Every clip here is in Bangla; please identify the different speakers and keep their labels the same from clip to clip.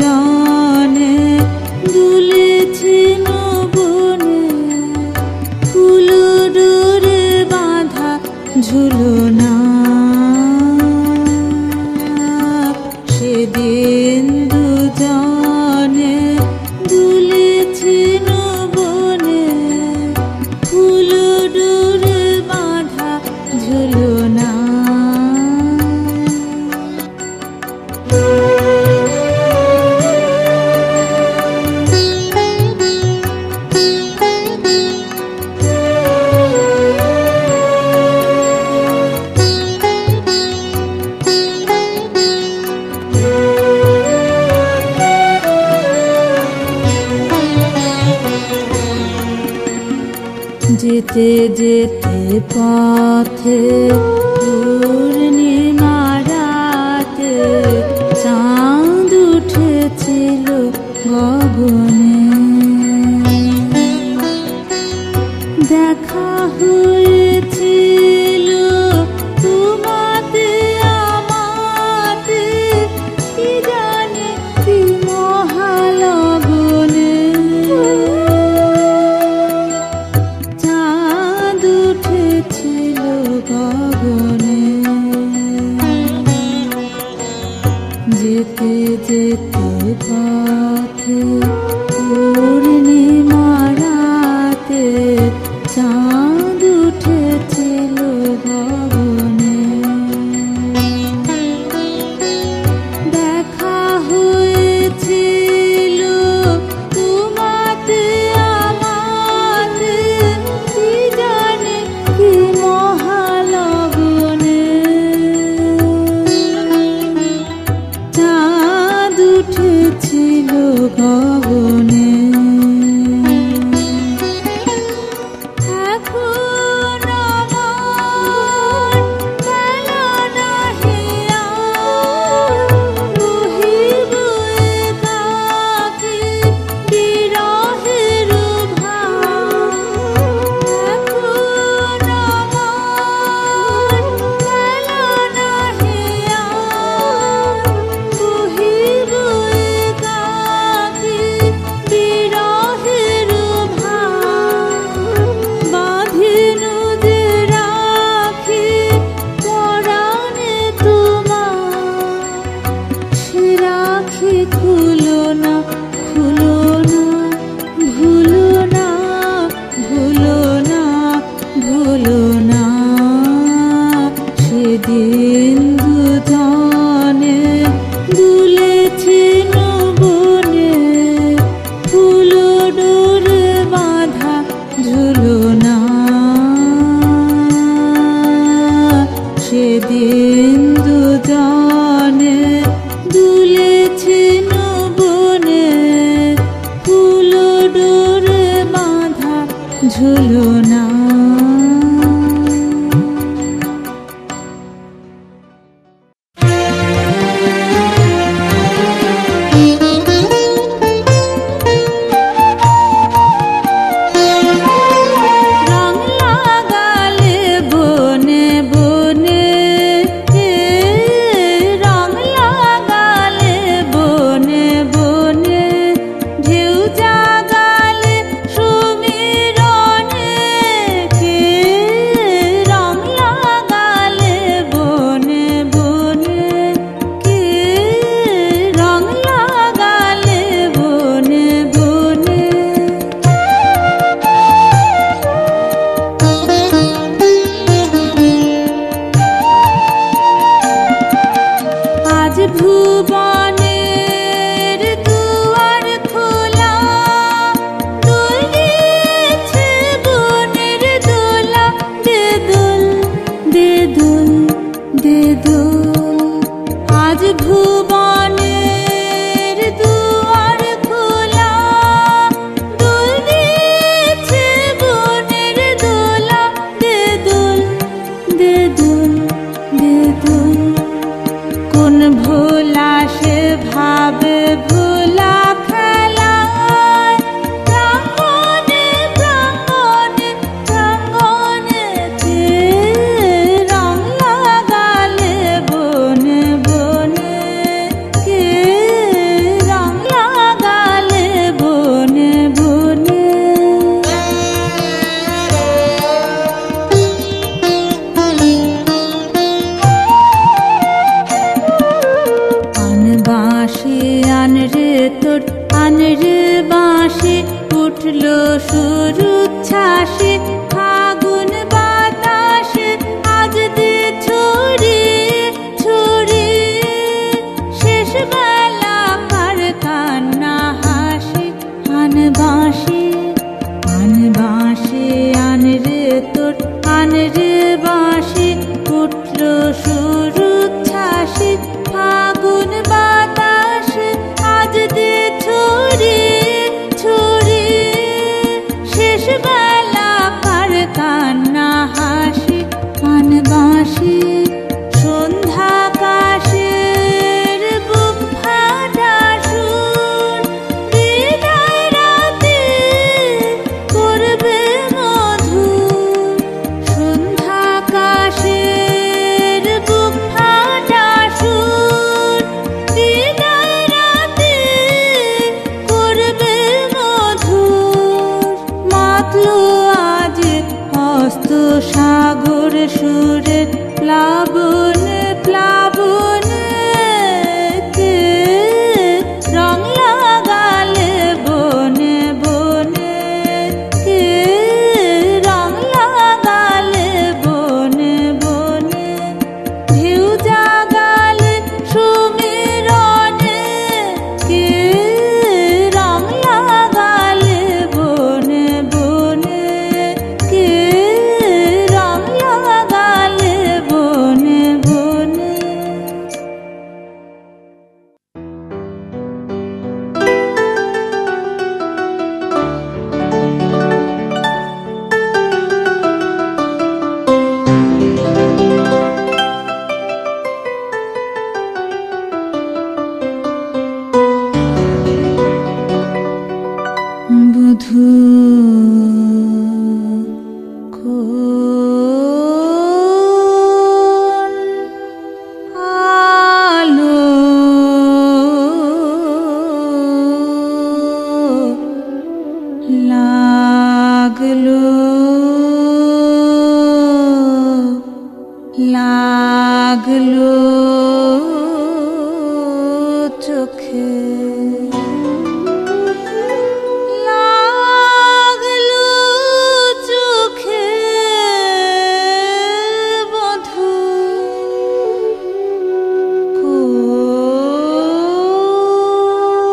Speaker 1: জানে দুলেছে বনে ফুল ডোরে বাঁধা ঝুলনা সেদিন দুজনে দুলেছে বনে ফুল ডোরে বাঁধা ঝুলনা যেতে যেতে পথে পূর্ণিমা রাতে চাঁদ উঠেছিল গগনে দেখা হয়েছিল তোমাতে আমাতে কি জানে কি মহালগনে ছিল গগনে যেতে যেতে পথে পূর্ণিমা রাতে চাঁদ উঠেছিল গগনে দেখা হয়েছিল তোমাতে আমাতে কি জানে কি মহালগনে চাঁদ উঠেছিল গগনে সেদিন দুজনে দুলেছে বনে ফুল ডোরে বাঁধা ঝুলনা সেদিন দুজনে দুলেছে বনে ফুল ডোরে বাঁধা ঝুলনা
Speaker 2: ঢেউ জাগালে সমীরণে
Speaker 1: আনরে তোর আনরে বাঁশি উঠলো সুর উচ্ছ্বাসে ফাগুন বাতাসে আজ দে ছড়িয়ে ছড়িয়ে শেষ বেলা কার কান্না হাসি আন বাঁশি আনরে তোর আনরে বাঁশি উঠলো সুর উচ্ছ্বাসে ফাগুন বাতাসে আজ দে ছড়িয়ে ছড়িয়ে শেষ বেলা কার কান্না হাসি আন বাঁশি সন্ধ্যা আকাশের বুক ফাটা সুর বিদায় রাতে করবে মধুর সন্ধ্যা আকাশের বুক ফাটা সুর বিদায় রাতে করবে মধুর মাতলো আজ অস্ত সাগর সুরের প্লাবন প্লাবন কে রং লাগালে বনে বনে কে রং লাগালে বনে বনে ঢেউ জাগালে সুমিরনে কে রং লাগালে বনে বনে কে রং লাগালে বনে বনে বুধু কোন আলো লাগলো লাগলো চোখে লাগলো চোখে বধূ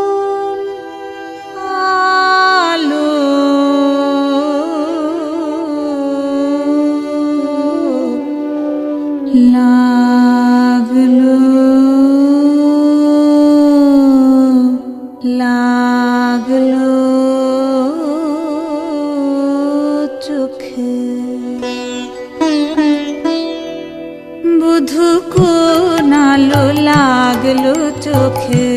Speaker 1: কোন আলো লাগলো লাগলো চোখে বুধু কোন আলো লাগলো চোখে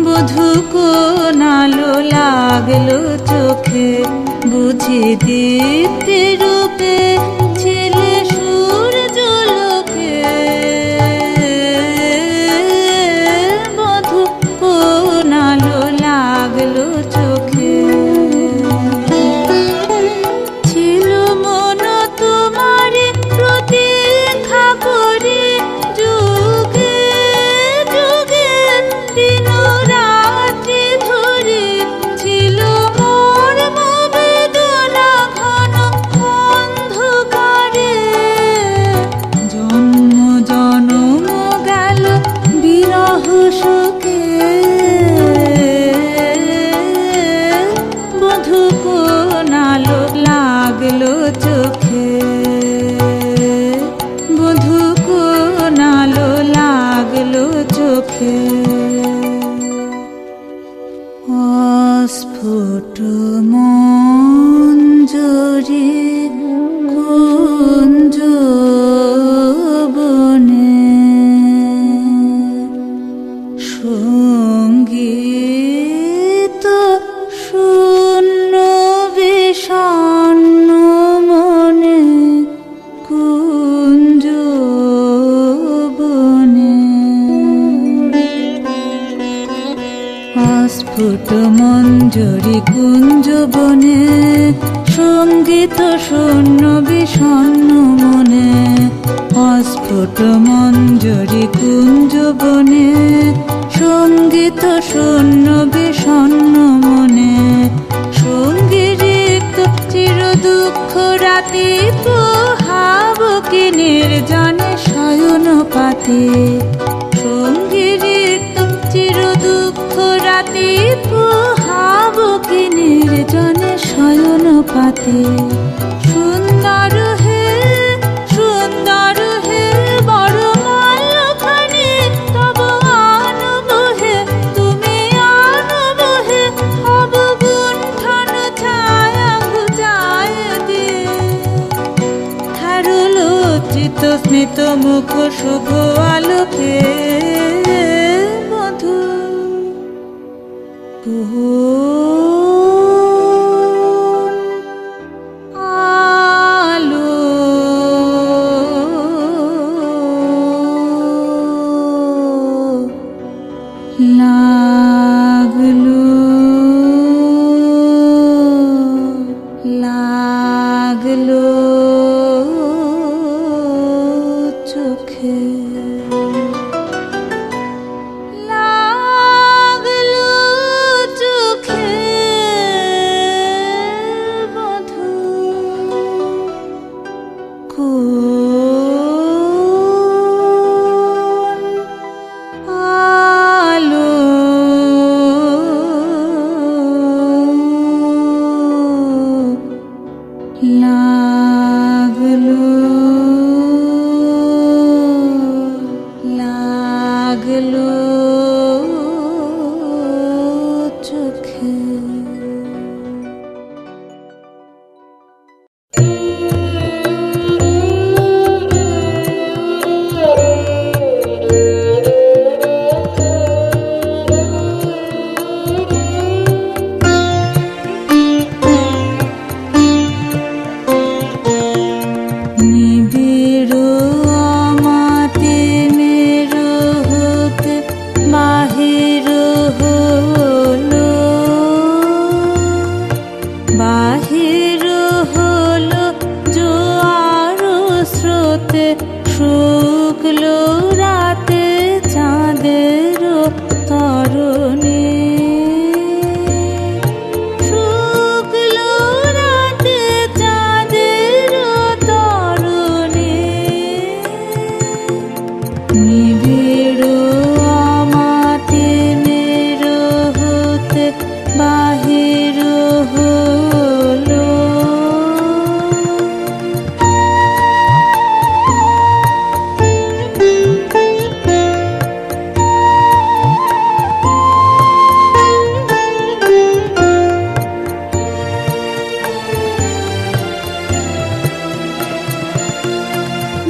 Speaker 1: বুধু কোন আলো লাগলো চোখে বুঝি দীপ্তি রূপে ছেলে সূর্য লোকে বধূ কোন আলো লাগলো চোখে ছিল মন তোমারে প্রতীক্ষা করে যুগে যুগে দিন রাত্রি ধরে ছিল মোর বেদনা ঘন অন্ধকারে জন্ম জনম গেল বিরহ শোকে বধূ কোন আলো লাগলো চোখে বধূ কোন আলো লাগলো চোখে অস্ফুট মঞ্জরি কুঞ্জ বনে সঙ্গীত শূন্য বিষণ্ণ মনে কুঞ্জ বনে অস্ফুট মঞ্জরি কুঞ্জ বনে সঙ্গীত শূন্য বিষণ্ণ মনে অস্ফুট মঞ্জরি কুঞ্জ বনে সঙ্গীত শূন্য বিষণ্ণ মনে, সঙ্গীর চির দুঃখ রাতে পোহাবকে নির্জনে শয়ন পাতে, সঙ্গীর চির দুঃখ রাতে পোহাবকে নির্জনে শয়ন পাতে। সুন্দর হে সুন্দর হে বড় মাল্যখানি তব আনব হে, তুমি আনব হে হব গুণ্ঠন ছায়া ঘুচায় দিয়ে। লজ্জিত স্মিত মুখ শুভ আলোকে মধু আলো লাগলো লাগলো চোখে, লাগলো চোখে মধু কোন আলো লাগলো লাগলো চোখে। নিবিড় আমাতে মেরো হতে বাহির হলো, বাহির হলো জোয়ার স্রোতে, শুকলো রাতে চাঁদের তরণে, শুকলো রাতে চাঁদের তরণে। নিবিড় আমাতে মেরো হতে বাহির হলো,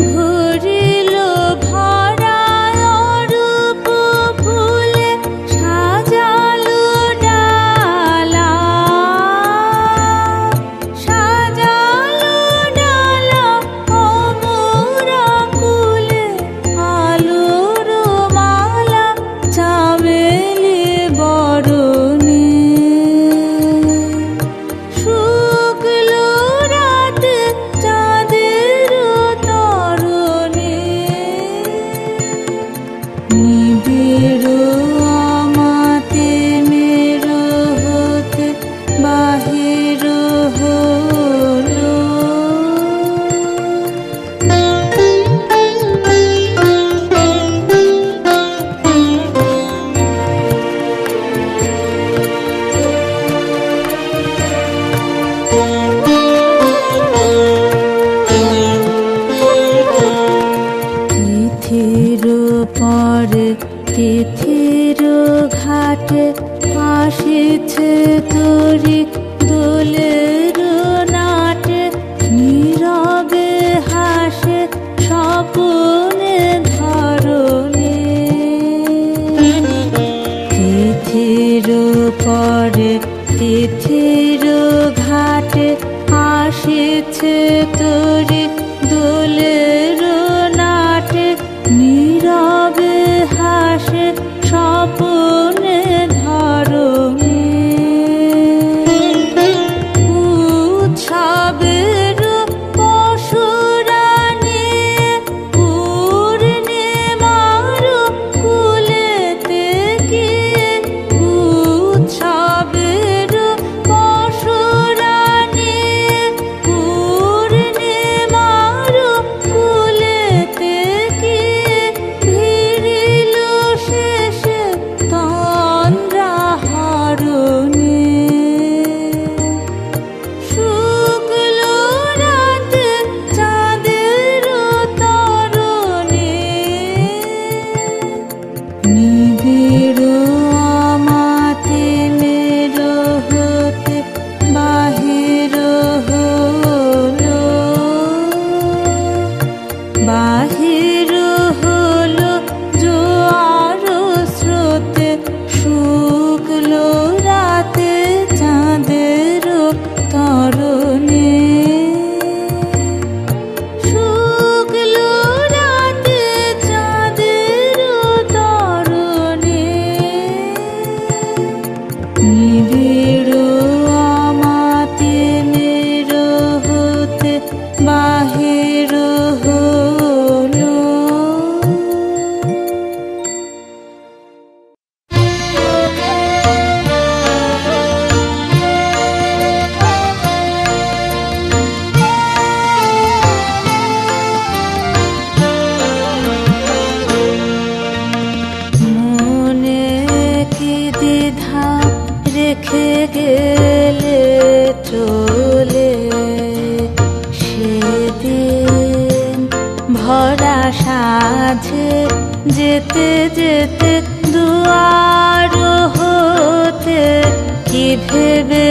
Speaker 1: ভরিল ভরায় রূপ ফুলে সাজালো ডালা, সাজালো ডালা অমরা কুলে, আলোর মালা চামেলি বরণে, শুকলো রাতে চাঁদের তরণে। নিবিড় আমাতে মেরো হতে বাহির হলো, তিথির পরে তিথির ঘাটে আসিছে তোরি দোলের নাটে, নীরবে হাসে স্বপনে ধরণে, তিথির পরে তিথির ঘাটে আসিছে তোরি দোলের নাটে, নীরবে হাসে স্বপনে ধরণে। উৎসবের পশুরানি পূর্ণিমার কুলেতে গিয়ে গেলে চলে সেদিন ভরা সাঁঝে যেতে যেতে দুয়ার হতে কি ভেবে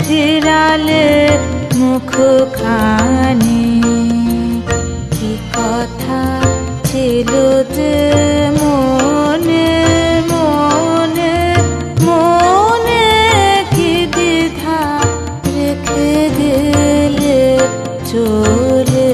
Speaker 1: ফিরালে মুখখানি কি কথা ছিল যে মনে মনে মনে কি দ্বিধা রেখে গেলে চলে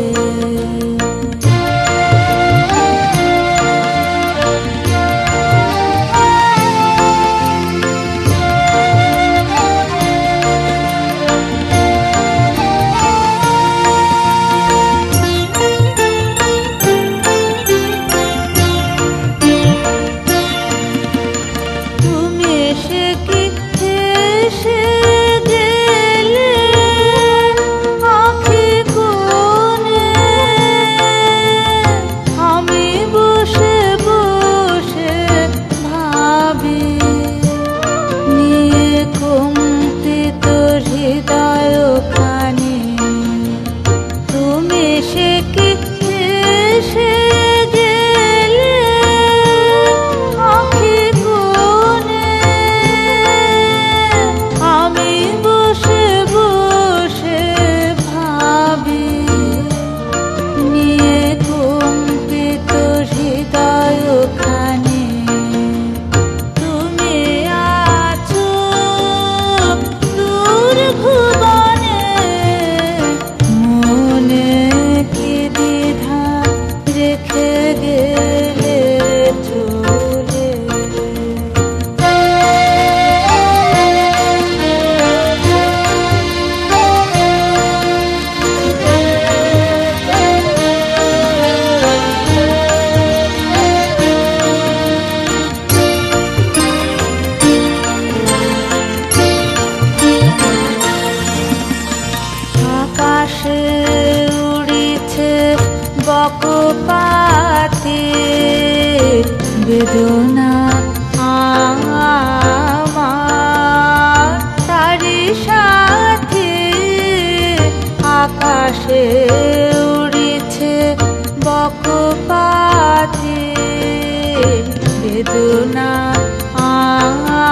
Speaker 1: বকপাতে বেদনা আমার তারি সাথে আকাশে উড়িছে বকপাতে বেদনা আমার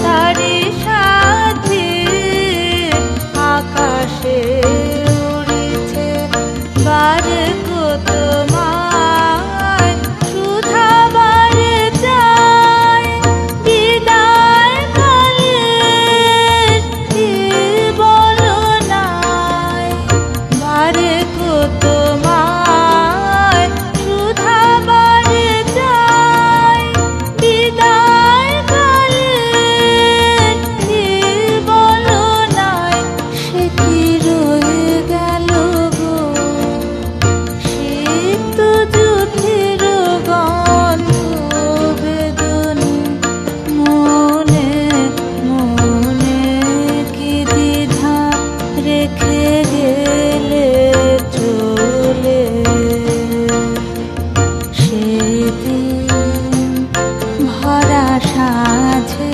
Speaker 1: তারি সাথে আকাশে বারে কত মায় সুধা বারে যায় বিদায় কালে কি বলো নাই বারে কত মায় সুধা বারে যায় বিদায় কালে কি বলো নাই সে কি রয়ে গেল সাঁঝে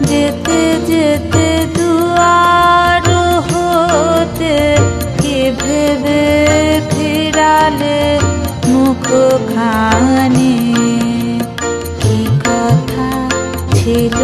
Speaker 1: যেতে যেতে দুয়ার হতে কি ভেবে ফিরালে মুখখানি কি কথা ছিল